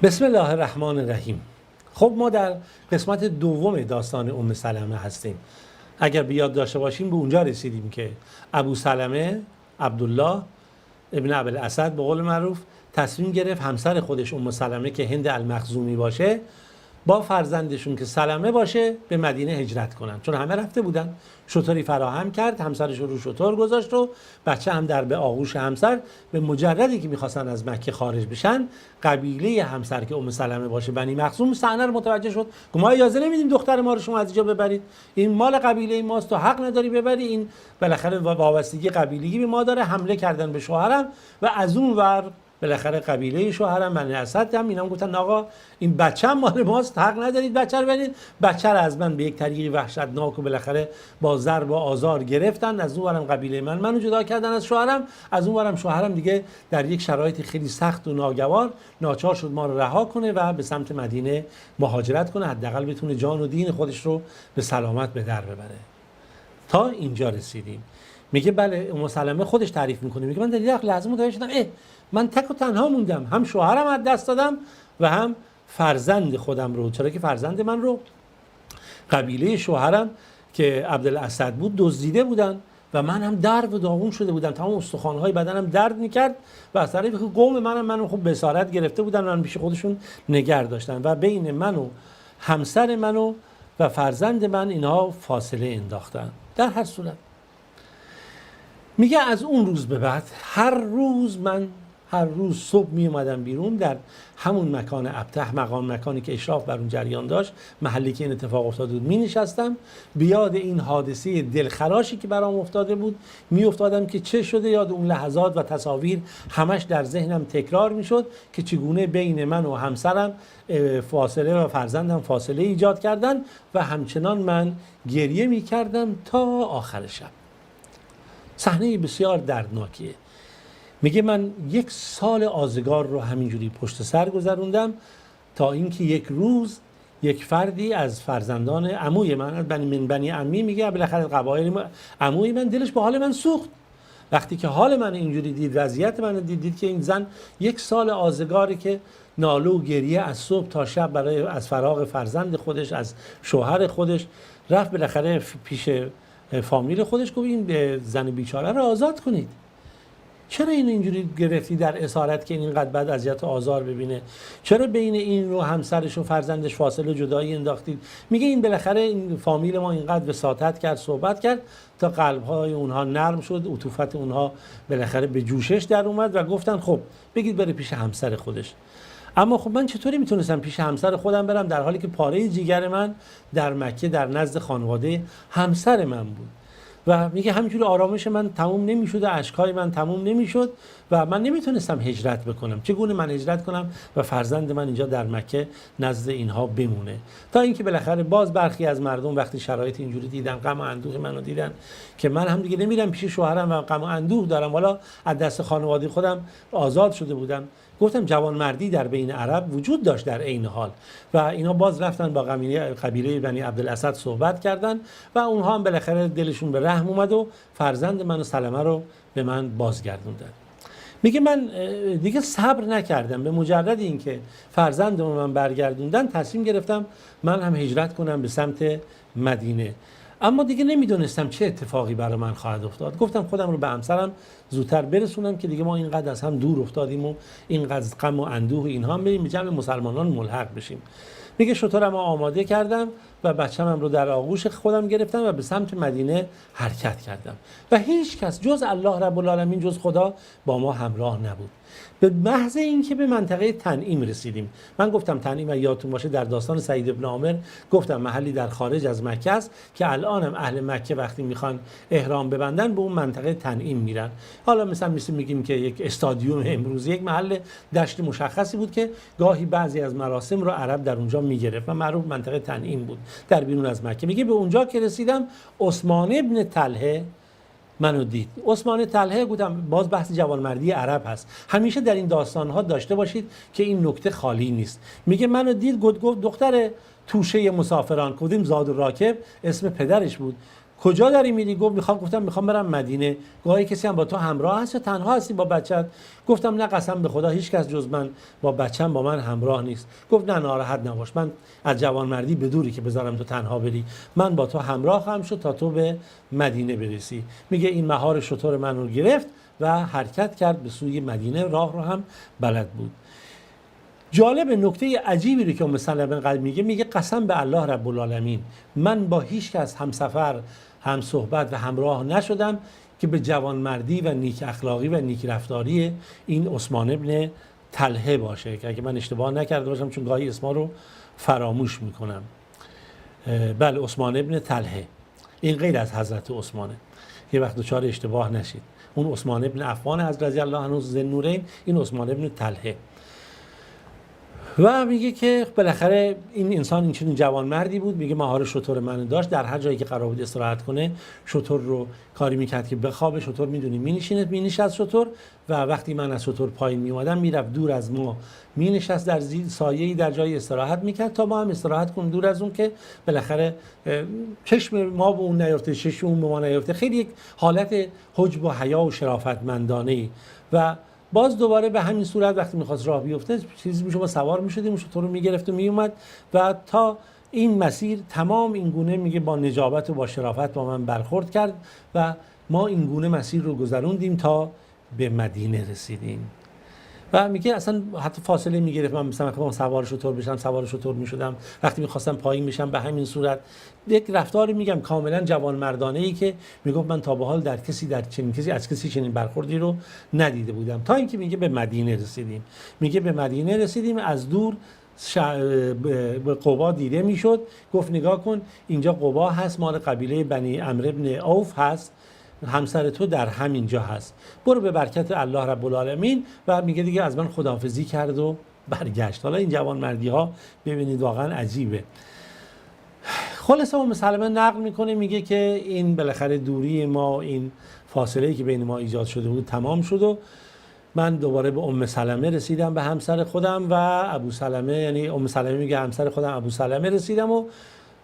بسم الله الرحمن الرحیم. خب ما در قسمت دوم داستان ام سلمه هستیم. اگر بیاد داشته باشیم به اونجا رسیدیم که ابو سلمه عبدالله ابن ابوالاسد به قول معروف تصمیم گرفت همسر خودش ام سلمه که هند المخزومی باشه با فرزندشون که سلمه باشه به مدینه هجرت کنن، چون همه رفته بودن. شطوری فراهم کرد، همسرش رو شطور گذاشت و بچه هم در به آغوش همسر. به مجردی که میخواستن از مکه خارج بشن، قبیله همسر که ام سلمه باشه بنی مخزوم صحنه رو متوجه شد که ما اجازه نمیدیم دختر ما رو شما از اینجا ببرید، این مال قبیله ماست، تو حق نداری ببری، این بالاخره وابستگی قبیلگی به ما داره. حمله کردن به شوهرم و از اون ور بالاخره قبیله شوهرم بنی اسد هم اینا گفتن آقا این بچه هم مال ماست، حق ندارید بچه رو برید. بچه رو از من به یک طریقی وحشتناک و بالاخره با ضرب و آزار گرفتن. از اون ورم قبیله منو جدا کردن از شوهرم، از اون ورم شوهرم دیگه در یک شرایط خیلی سخت و ناگوار ناچار شد ما رو رها کنه و به سمت مدینه مهاجرت کنه، حداقل بتونه جان و دین خودش رو به سلامت به در ببره. تا اینجا رسیدیم. میگه بله، ام سلمه خودش تعریف میکنه، میگه من در یک لحظه متوجه شدم من تک و تنها موندم، هم شوهرم از دست دادم و هم فرزند خودم رو، چرا که فرزند من رو قبیله شوهرم که عبدالاسد بود دزدیده بودن و من هم درد و داغون شده بودم، تمام استخوان‌های بدنم درد میکرد و از طریق قوم منو خوب بسارت گرفته بودن و من پیش خودشون نگه داشتن و بین من و همسر منو و فرزند من اینها فاصله انداختن. در هر صورت میگه از اون روز به بعد هر روز صبح می اومدم بیرون، در همون مکان ابته، مکانی که اشراف بر اون جریان داشت، محلی که این اتفاق افتاده بود، می نشستم بیاد این حادثه دلخراشی که برام افتاده بود می افتادم که چه شده. یاد اون لحظات و تصاویر همش در ذهنم تکرار می شد که چگونه بین من و همسرم فاصله و فرزندم فاصله ایجاد کردن و همچنان من گریه می کردم تا آخر شب. صحنه بسیار دردناکیه. میگه من 1 سال آزگار رو همینجوری پشت سر گذروندم تا اینکه یک روز یک فردی از فرزندان عموی من، بنی عمی، میگه بالاخره قبایل عموی من، دلش به حال من سوخت. وقتی که حال من اینجوری دید، وضعیت من دید که این زن 1 سال آزگاری که ناله و گریه از صبح تا شب برای از فراق فرزند خودش، از شوهر خودش، رفت بالاخره پیش فامیل خودش گفت این زن بیچاره رو آزاد کنید. چرا این اینجوری گرفتی در اسارت که اینقدر بد اذیت و آزار ببینه؟ چرا بین این و همسرش و فرزندش فاصله جدایی انداختید؟ میگه این بالاخره این فامیل ما اینقدر وساطت کرد، صحبت کرد تا قلب‌های اونها نرم شد، عطوفت اونها بالاخره به جوشش در اومد و گفتن خب بگید بره پیش همسر خودش. اما خب من چطوری میتونستم پیش همسر خودم برم در حالی که پاره جیگر من در مکه در نزد خانواده همسر من بود؟ و میگه همینجوری آرامش من تموم نمیشد، اشکای من تموم نمیشد و من نمیتونستم هجرت بکنم. چگونه من هجرت کنم و فرزند من اینجا در مکه نزد اینها بمونه؟ تا اینکه بالاخره باز برخی از مردم وقتی شرایط اینجوری دیدن، غم و اندوه منو دیدن که من هم دیگه نمیرم پیش شوهرم و غم و اندوه دارم، والا از دست خانواده خودم آزاد شده بودم. گفتم جوانمردی در بین عرب وجود داشت در عین حال و اینا باز رفتن با قبیله بنی عبدالاسد صحبت کردن و اونها هم بالاخره دلشون به رحم اومد و فرزند من و سلمه رو به من بازگردوندن. میگه من دیگه صبر نکردم، به مجرد اینکه فرزند من برگردوندن تصمیم گرفتم من هم هجرت کنم به سمت مدینه. اما دیگه نمیدونستم چه اتفاقی برای من خواهد افتاد. گفتم خودم رو به همسرم زودتر برسونم که دیگه ما اینقدر از هم دور افتادیم و اینقدر غم و اندوه اینها هم بریم به جمع مسلمانان ملحق بشیم. میگه شطورم رو آماده کردم و بچه‌م رو در آغوش خودم گرفتم و به سمت مدینه حرکت کردم و هیچ کس جز الله رب العالمین، جز خدا با ما همراه نبود. به محض اینکه به منطقه تنعیم رسیدیم، من گفتم تنعیم یادتون باشه در داستان سعید ابن عامر گفتم محلی در خارج از مکه است که الانم اهل مکه وقتی میخوان احرام ببندن به اون منطقه تنعیم میرن. حالا مثلا میگیم که یک استادیوم امروزی، یک محل دشت مشخصی بود که گاهی بعضی از مراسم رو عرب در اونجا میگرفت و معروف منطقه تنعیم بود در بیرون از مکه. میگه به اونجا که رسیدم عثمان ابن طلحه منو دید. عثمان طلحه، گفتم باز بحث جوانمردی عرب هست، همیشه در این داستانها داشته باشید که این نکته خالی نیست. میگه منو دید، گفت دختر توشه مسافران، کدیم زاد و راکب اسم پدرش بود، کجا داری میری؟ گفتم میخوام برم مدینه. گاهی کسی هم با تو همراه هست یا تنها هستی با بچت؟ گفتم نه قسم به خدا هیچ کس جز من با بچم با من همراه نیست. گفت نه ناراحت نباش، من از جوانمردی به دوری که بذارم تو تنها بری، من با تو همراه خواهم شد تا تو به مدینه برسی. میگه این مهار شتر من رو گرفت و حرکت کرد به سوی مدینه، راه رو هم بلد بود. جالب نکته عجیبی رو که ام سلمه قلب میگه قسم به الله رب العالمین من با هیچ کس همسفر، هم صحبت و همراه نشدم که به جوانمردی و نیک اخلاقی و نیک رفتاری این عثمان ابن طلحه باشه، که اگه من اشتباه نکرده باشم چون گاهی اسما رو فراموش میکنم. بله عثمان ابن طلحه، این غیر از حضرت عثمانه، یه وقت دچار اشتباه نشید. اون عثمان ابن عفان از رضی الله عنه ذوالنورین، این عثمان ابن طلحه. و میگه که بالاخره این انسان این چنین جوانمردی بود. میگه مهار شتر من داشت، در هر جایی که قرار بود استراحت کنه شتر رو کاری میکرد که بخوابه. شتر میدونی مینشست شتر، و وقتی من از شتر پایین میومدم میرفت دور از ما مینشست در زیر سایه‌ای در جای استراحت میکرد تا ما هم استراحت کنیم دور از اون، که بالاخره چشم ما به اون نیفته، چشم اون به ما نیفته. خیلی یک حالت حجب و حیا و شرافتمندانه. و باز دوباره به همین صورت وقتی میخواست راه بیفته چیزی میشه ما سوار میشدیم، شتر رو میگرفت و میومد و تا این مسیر تمام این گونه میگه با نجابت و با شرافت با من برخورد کرد و ما این گونه مسیر رو گذروندیم تا به مدینه رسیدیم. و میگه اصلا حتی فاصله میگرفت، من مثلا سوار شتر بشم سوار شتر میشدم، وقتی میخواستم پایین بشم به همین صورت. یک رفتاری میگم کاملا جوانمردانه ای که میگفت من تا به حال در چنین کسی از کسی چنین برخوردی رو ندیده بودم. تا اینکه میگه به مدینه رسیدیم. میگه به مدینه رسیدیم، از دور به قبا دیده میشد. گفت نگاه کن اینجا قبا هست، مال قبیله بنی عمرو بن عوف هست، همسر تو در همینجا هست، برو به برکت الله رب العالمین. و میگه دیگه از من خداحافظی کرد و برگشت. حالا این جوانمردی ها ببینید واقعا عجیبه. خلاصه ام سلمه نقل میکنه میگه که این بالاخره دوری ما، این فاصله‌ای که بین ما ایجاد شده بود تمام شد و من دوباره به ام سلمه رسیدم، به همسر خودم و ابو سلمه، یعنی ام سلمه میگه همسر خودم ابو سلمه رسیدم و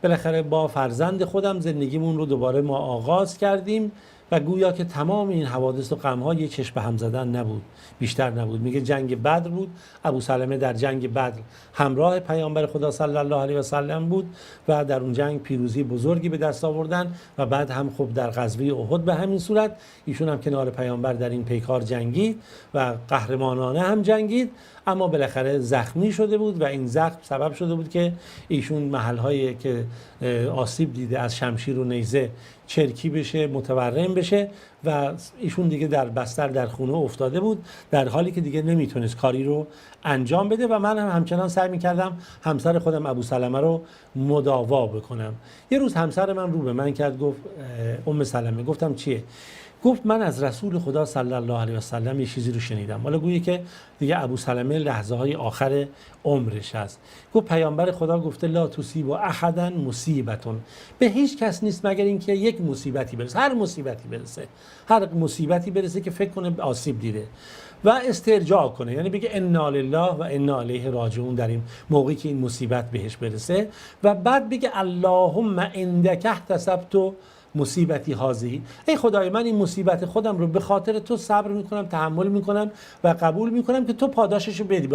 بالاخره با فرزند خودم زندگیمون رو دوباره ما آغاز کردیم و گویا که تمام این حوادث و غم‌ها یه چشم به هم زدن نبود، بیشتر نبود. میگه جنگ بدر بود، ابو سلمه در جنگ بدر همراه پیامبر خدا صلی الله علیه و سلم بود و در اون جنگ پیروزی بزرگی به دست آوردن و بعد هم خب در غزوه احد به همین صورت ایشون هم کنار پیامبر در این پیکار جنگید و قهرمانانه هم جنگید، اما بالاخره زخمی شده بود و این زخم سبب شده بود که ایشون محل‌هایی که آسیب دیده از شمشیر و نیزه چرکی بشه، متورم بشه و ایشون دیگه در بستر در خونه افتاده بود، در حالی که دیگه نمیتونست کاری رو انجام بده و من هم همچنان سعی میکردم همسر خودم ابو سلمه رو مداوا بکنم. یه روز همسر من رو به من کرد، گفت ام سلمه. گفتم چیه؟ گفت من از رسول خدا صلی الله علیه و سلم یه چیزی رو شنیدم. حالا گویی که دیگه ابو سلمه لحظه های آخر عمرش هست. گفت پیامبر خدا گفته لا تصیب احدا مصیبتون، به هیچ کس نیست مگر اینکه یک مصیبتی برسه، هر مصیبتی برسه که فکر کنه آسیب دیده و استرجاع کنه، یعنی بگه انا لله و انا الیه راجعون در این موقعی که این مصیبت بهش برسه، و بعد بگه اللهم عندک احتسبت مصیبتی هذه، ای خدای من این مصیبت خودم رو به خاطر تو صبر میکنم، تحمل میکنم و قبول میکنم که تو پاداشش رو بدی.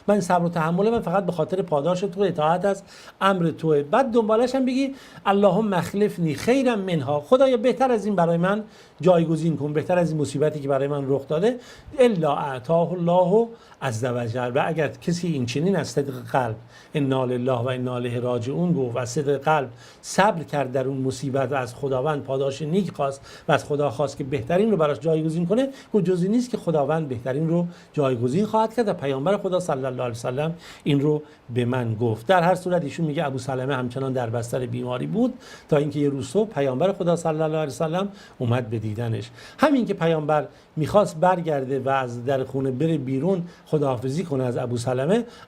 من صبر و تحمل من فقط به خاطر پاداش تو، اطاعت از امر توه. بعد دنبالش هم بگی اللهم اخلفنی خیرا منها، خدایا بهتر از این برای من جایگزین کن، بهتر از این مصیبتی که برای من رخ داده. الا اعطاه الله عز وجل، و اگر کسی این چنین از صدق قلب انا لله و انا الیه راجعون گفت و از صدق قلب صبر کرد در اون مصیبت و از خداوند پاداش نیک خواست و از خدا خواست که بهترین رو براش جایگزین کنه، جزئی نیست که خداوند بهترین رو جایگزین خواهد کرد و پیامبر خدا صلی الله علیه و سلم این رو به من گفت. در هر صورت ایشون میگه ابو سلمه همچنان در بستر بیماری بود تا اینکه یه روز صبح پیامبر خدا صلی الله علیه و سلم اومد به دیدنش. همین که پیامبر میخواست برگرده و از در خونه بره بیرون خداحافظی کنه از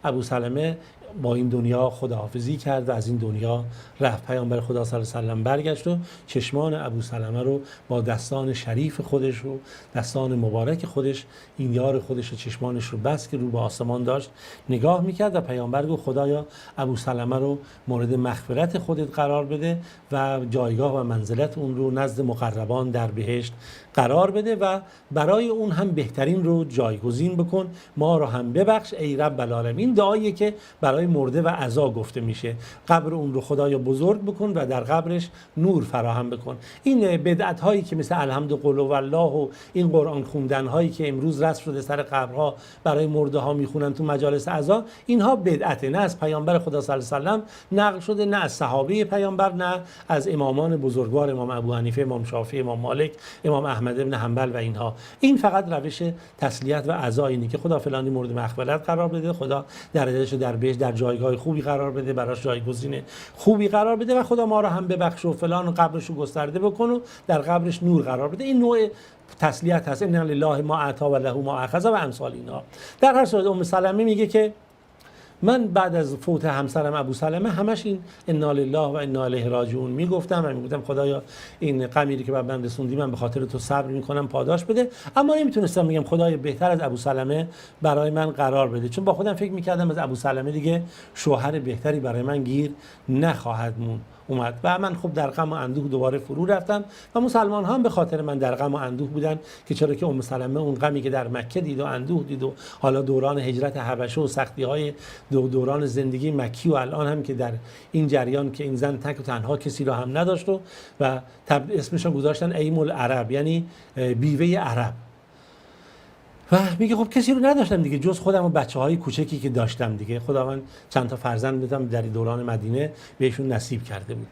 ابو سلمه با این دنیا خداحافظی کرد و از این دنیا رفت. پیامبر خدا صلی الله علیه و سلم برگشت و چشم چشمان ابو سلمه رو با دستان شریف خودش رو، دستان مبارک خودش، این یار خودش و چشمانش رو بس که رو به آسمان داشت نگاه میکرد و پیامبر گفت خدایا ابو سلمه رو مورد مغفرت خودت قرار بده و جایگاه و منزلت اون رو نزد مقربان در بهشت قرار بده و برای اون هم بهترین رو جایگزین بکن، ما رو هم ببخش ای رب العالمین. دعاییه که برای مرده و عزا گفته میشه. قبر اون رو خدایا بزرگ بکن و در قبرش نور فراهم بکن. این بدعت هایی که مثل الحمد قل والله و این قرآن خوندن هایی که امروز رسم شده سر قبرها برای مرده ها میخونن تو مجالس عزا، اینها بدعته، نه از پیامبر خدا صلی الله علیه و سلم نقل شده، نه از صحابه پیامبر، نه از امامان بزرگوار، امام ابو حنیفه، امام شافعی، امام مالک، امام احمد بن حنبل و اینها. این فقط روش تسلیت و عزا اینه که خدا فلانی مورد مغفرت قرار بده، خدا درجهش در بهشت در جایگاه خوبی قرار بده، براش جایگزین خوبی قرار بده و خدا ما رو هم ببخش و فلان قبرش رو گسترده بکن و در قبرش نور قرار بده. این نوع تسلیت هست. ان لله ما اعطا و له ما اخذ و امثال اینا. در هر صورت ام سلمه میگه که من بعد از فوت همسرم ابو سلمه همش این انا لله و انا الیه راجعون میگفتم و میگفتم خدایا این غمی که من رسوندی من به خاطر تو صبر میکنم پاداش بده، اما نمیتونستم بگم خدایا بهتر از ابو سلمه برای من قرار بده، چون با خودم فکر میکردم از ابو سلمه دیگه شوهر بهتری برای من گیر نخواهد اومد و من خب در غم و اندوه دوباره فرو رفتم و مسلمان ها هم به خاطر من در غم و اندوه بودن که چرا که ام سلمه اون غمی که در مکه دید و اندوه دید و حالا دوران هجرت حبشه و سختی های دوران زندگی مکی و الان هم که در این جریان که این زن تک و تنها کسی رو هم نداشت و اسمش رو گذاشتن ایم العرب، یعنی بیوه عرب. و میگه خب کسی رو نداشتم دیگه جز خودم و بچه‌های کوچکی که داشتم دیگه، خداوند چند تا فرزند بدم در دوران مدینه بهشون نصیب کرده بود.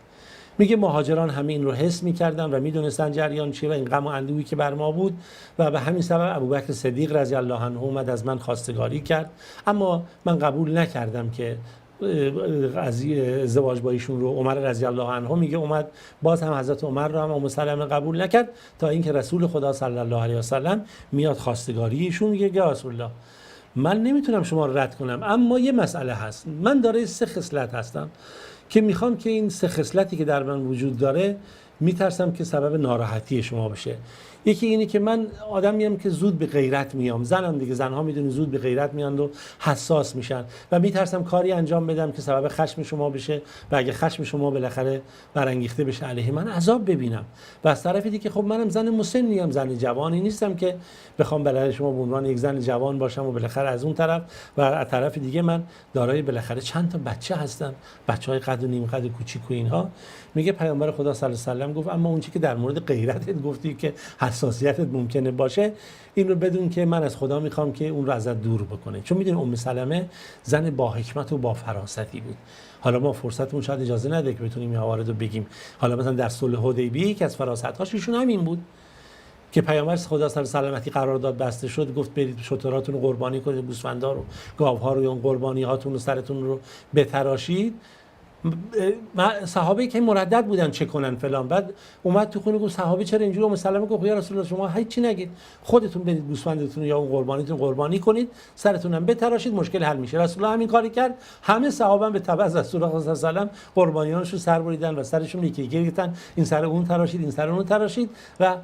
میگه مهاجران همه این رو حس میکردن و میدونستن جریان چیه و این غم و اندوهی که بر ما بود و به همین سبب ابوبکر صدیق رضی الله عنه اومد از من خواستگاری کرد، اما من قبول نکردم که از ازدواج با ایشون رو. عمر رضی الله عنه میگه اومد باز هم حضرت عمر رو هم ام سلمه قبول نکرد تا اینکه رسول خدا صلی الله علیه و سلم میاد خواستگاری ایشون. میگه یا رسول الله من نمیتونم شما رو رد کنم، اما یه مسئله هست، من دارای 3 خصلت هستم که میخوام که این 3 خصلتی که در من وجود داره میترسم که سبب ناراحتی شما بشه. یکی اینی که من آدمیم که زود به غیرت میام، زنم دیگه، زنها میدونی زود به غیرت میان و حساس میشن و میترسم کاری انجام بدم که سبب خشم شما بشه و اگه خشم شما بالاخره برانگیخته بشه علیه من عذاب ببینم. و از طرف دیگه خب منم زن مسنیم، زن جوانی نیستم که بخوام برای شما به عنوان یک زن جوان باشم و بالاخره از اون طرف و از طرف دیگه من دارای بالاخره چند تا بچه هستم، بچهای قد و نیم قد و کوچیک و اینها. میگه پیامبر خدا صلی الله علیه و سلم گفت اما اون چیزی که در مورد غیرتت گفتی که حساسیتت ممکنه باشه، این رو بدون که من از خدا میخوام که اون رو ازت دور بکنه. چون میدونی ام سلمه زن با حکمت و با فراستی بود. حالا ما فرصتمون شاید اجازه نده که بتونیم این موارد رو بگیم. حالا مثلا در صلح حدیبیه یکی از فراست‌هاش ایشون همین بود که پیامبر خدا صلی الله علیه و سلم قرارداد بسته شد، گفت برید شتراتون رو قربانی کنید، گوسفندا رو، گاوها رو، یا اون قربانی هاتون رو سرتون رو بتراشید. صحابه که مردد بودن چه کنن فلان، بعد اومد تو خونه گفت صحابه چرا اینجوری؟ ام سلمه گفت یا رسول الله شما هیچ چی نگید، خودتون برید گوسفندتون یا اون قربانیتون قربانی کنید، سرتون هم بتراشید، مشکل حل میشه. رسول الله همین کاری کرد. همه صحابه به تبع از رسول الله صلی الله علیه و سلم قربانیانشون سر بریدن و سرشون یکی گرفتن، این سر اون تراشید، این سر اون تراشید و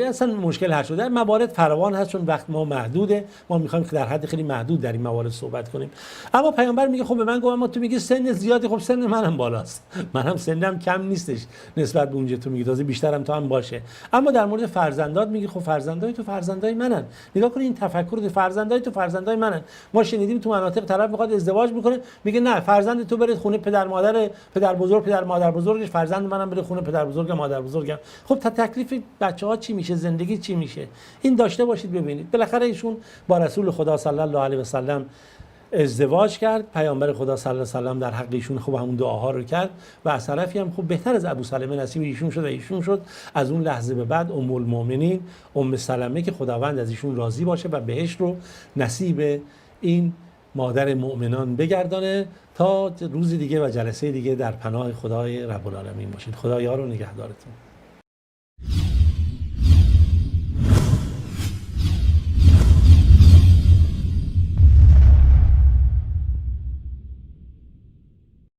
اصلا مشکل حل شد. موارد فراوان هست چون وقت ما محدوده، ما میخوایم که در حد خیلی محدود در این موارد صحبت کنیم. اما پیامبر میگه خب به من گفت اما تو میگی سن زیادی، خب سن منم بالاست، منم سنم کم نیستش نسبت به اونجا تو میگی، تازه بیشترم تو هم باشه. اما در مورد فرزندات میگه خب فرزندای تو فرزندای منن. نگاه کن این تفکر، فرزندای تو فرزندای منن. ما شنیدیم تو مناطق طرف میخواد ازدواج میکنه میگه نه فرزند تو برید خونه پدر مادر، پدر بزرگ پدر مادر بزرگش، فرزند منم بره خونه پدر بزرگ مادر بزرگم. خب تا تکلیف بچه‌ها چی میشه، زندگی چی میشه؟ این داشته باشید ببینید. بالاخره ایشون با رسول خدا صلی الله علیه و سلم ازدواج کرد. پیامبر خدا صلی الله علیه و سلم در حق ایشون خوب همون دعاها رو کرد و از طرفی هم خوب بهتر از ابو سلمه نصیب ایشون شد و ایشون شد از اون لحظه به بعد ام المؤمنین ام سلمه که خداوند از ایشون راضی باشه و بهشت رو نصیب این مادر مؤمنان بگردانه تا روز دیگه و جلسه دیگه در پناه خدای رب العالمین باشید. خدا یار و نگهدارتون.